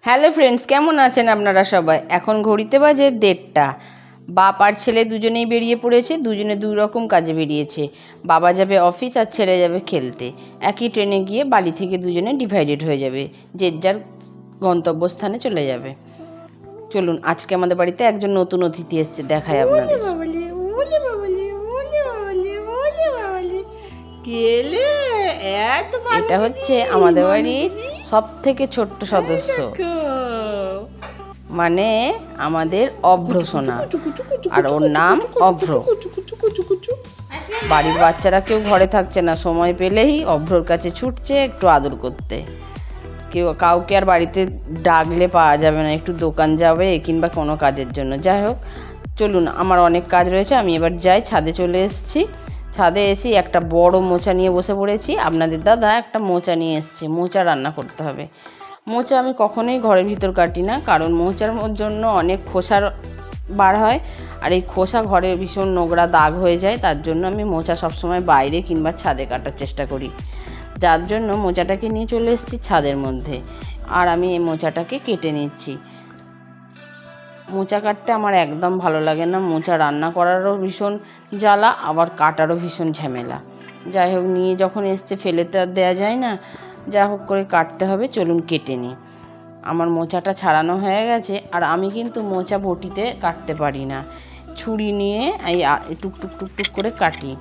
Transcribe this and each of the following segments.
Hello friends, কেমন আছেন আপনারা সবাই? এখন ঘড়িতে বাজে 1:30। বাপ আর ছেলে দুজনেই বেরিয়ে পড়েছে, দুজনে দুই রকম কাজে বেরিয়েছে। বাবা যাবে অফিস আর ছেলে যাবে খেলতে। একই ট্রেনে গিয়ে বাড়ি থেকে দুজনে ডিভাইডেড হয়ে যাবে, যে যার গন্তব্যস্থানে চলে যাবে। চলুন, আজকে আমাদের বাড়িতে একজন নতুন অতিথি এসেছে, দেখাই আপনাদের। এটা হচ্ছে আমাদের বাড়ির সব থেকে ছোট্ট সদস্য, মানে আমাদের অভ্র সোনা, আর ওর নাম অভ্র। বাড়ির বাচ্চারা কেউ ঘরে থাকছে না, সময় পেলেই অভ্রর কাছে ছুটছে একটু আদর করতে। কাউকে আর বাড়িতে ডাকলে পাওয়া যাবে না, একটু দোকান যাবে কিংবা কোনো কাজের জন্য। যাই হোক, চলুন, আমার অনেক কাজ রয়েছে, আমি এবার যাই। ছাদে চলে এসেছি। ছাদে এসে একটা বড় মোচা নিয়ে বসে পড়েছি। আপনাদের দাদা একটা মোচা নিয়ে এসছে, মোচা রান্না করতে হবে। মোচা আমি কখনোই ঘরের ভিতর কাটি না, কারণ মোচার জন্য অনেক খোসার বার হয়, আর এই খোসা ঘরের ভীষণ নোংরা দাগ হয়ে যায়। তার জন্য আমি মোচা সবসময় বাইরে কিংবা ছাদে কাটার চেষ্টা করি। যার জন্য মোচাটাকে নিয়ে চলে এসেছি ছাদের মধ্যে, আর আমি এই মোচাটাকে কেটে নিচ্ছি। মোচা কাটতে আমার একদম ভালো লাগে না, মোচা রান্না করারও ভীষণ জ্বালা, আবার কাটারও ভীষণ ঝামেলা। যাই হোক, নিয়ে যখন এসছে ফেলে তো আর দেওয়া যায় না, যা হোক করে কাটতে হবে। চলুন কেটে নিই। আমার মোচাটা ছাড়ানো হয়ে গেছে, আর আমি কিন্তু মোচা বটিতে কাটতে পারি না, ছুরি নিয়ে এই টুকটুক টুকটুক করে কাটি।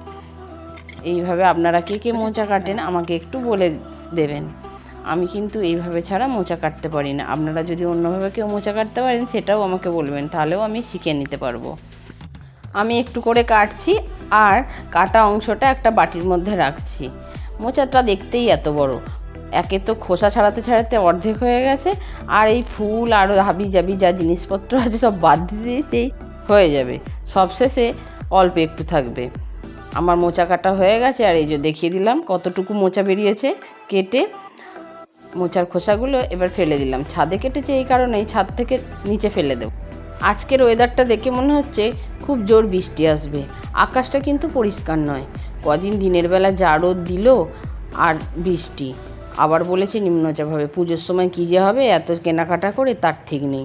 এইভাবে আপনারা কে কে মোচা কাটেন আমাকে একটু বলে দেবেন। আমি কিন্তু এইভাবে ছাড়া মোচা কাটতে পারি না। আপনারা যদি অন্যভাবে কেউ মোচা কাটতে পারেন সেটাও আমাকে বলবেন, তাহলেও আমি শিখে নিতে পারবো। আমি একটু করে কাটছি, আর কাটা অংশটা একটা বাটির মধ্যে রাখছি। মোচাটা দেখতেই এত বড়, একে তো খোসা ছাড়াতে ছাড়াতে অর্ধেক হয়ে গেছে, আর এই ফুল আর হাবি জাবি যা জিনিসপত্র আছে সব বাদ দিতেই হয়ে যাবে। সবশেষে অল্প একটু থাকবে। আমার মোচা কাটা হয়ে গেছে, আর এই যে দেখিয়ে দিলাম কতটুকু মোচা বেরিয়েছে কেটে। মোচার খোসাগুলো এবার ফেলে দিলাম। ছাদে কেটেছে এই কারণেই, ছাদ থেকে নিচে ফেলে দেব। আজকের ওয়েদারটা দেখে মনে হচ্ছে খুব জোর বৃষ্টি আসবে। আকাশটা কিন্তু পরিষ্কার নয়। কদিন দিনের বেলা যা রোদ দিল, আর বৃষ্টি আবার বলেছে নিম্নচাপ হবে। পুজোর সময় কী যে হবে, এত কেনাকাটা করে তার ঠিক নেই।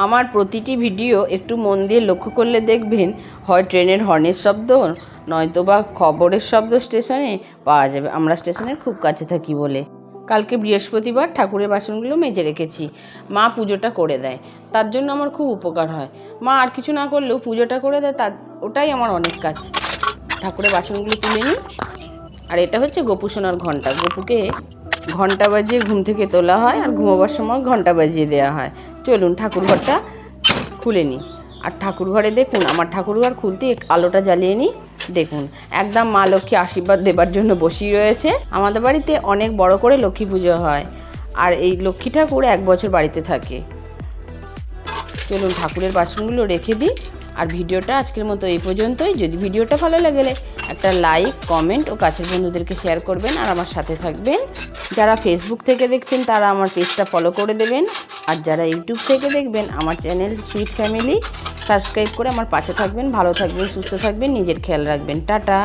আমার প্রতিটি ভিডিও একটু মন দিয়ে লক্ষ্য করলে দেখবেন, হয় ট্রেনের হর্নের শব্দ, নয়তো বা খবরের শব্দ স্টেশনে পাওয়া যাবে। আমরা স্টেশনের খুব কাছে থাকি বলে। কালকে বৃহস্পতিবার, ঠাকুরের বাসনগুলো মেজে রেখেছি। মা পুজোটা করে দেয়, তার জন্য আমার খুব উপকার হয়। মা আর কিছু না করলেও পুজোটা করে দেয়, ওটাই আমার অনেক কাজ। ঠাকুরের বাসনগুলো তুলে নিই। আর এটা হচ্ছে গোপু সোনার ঘন্টা। গোপুকে ঘন্টা বাজিয়ে ঘুম থেকে তোলা হয়, আর ঘুমোবার সময় ঘন্টা বাজিয়ে দেওয়া হয়। চলুন ঠাকুর ঘরটা খুলে নিই। আর ঠাকুর ঘরে দেখুন, আমার ঠাকুর ঘর খুলতে আলোটা জ্বালিয়ে নিই। দেখুন, একদম মা লক্ষ্মী আশীর্বাদ দেবার জন্য বসেই রয়েছে। আমাদের বাড়িতে অনেক বড় করে লক্ষ্মী পুজো হয়, আর এই লক্ষ্মী ঠাকুর 1 বছর বাড়িতে থাকে। চলুন ঠাকুরের বাসনগুলো রেখে দিই। আর ভিডিওটা আজকের মতো এই পর্যন্তই। যদি ভিডিওটা ভালো লাগলে একটা লাইক, কমেন্ট ও কাছের বন্ধুদেরকে শেয়ার করবেন, আর আমার সাথে থাকবেন। যারা ফেসবুক থেকে দেখছেন তারা আমার পেজটা ফলো করে দেবেন, আর যারা ইউটিউব থেকে দেখবেন আমার চ্যানেল সুইট ফ্যামিলি সাবস্ক্রাইব করে আমার পাশে থাকবেন। ভালো থাকবেন, সুস্থ থাকবেন, নিজের খেয়াল রাখবেন। টাটা।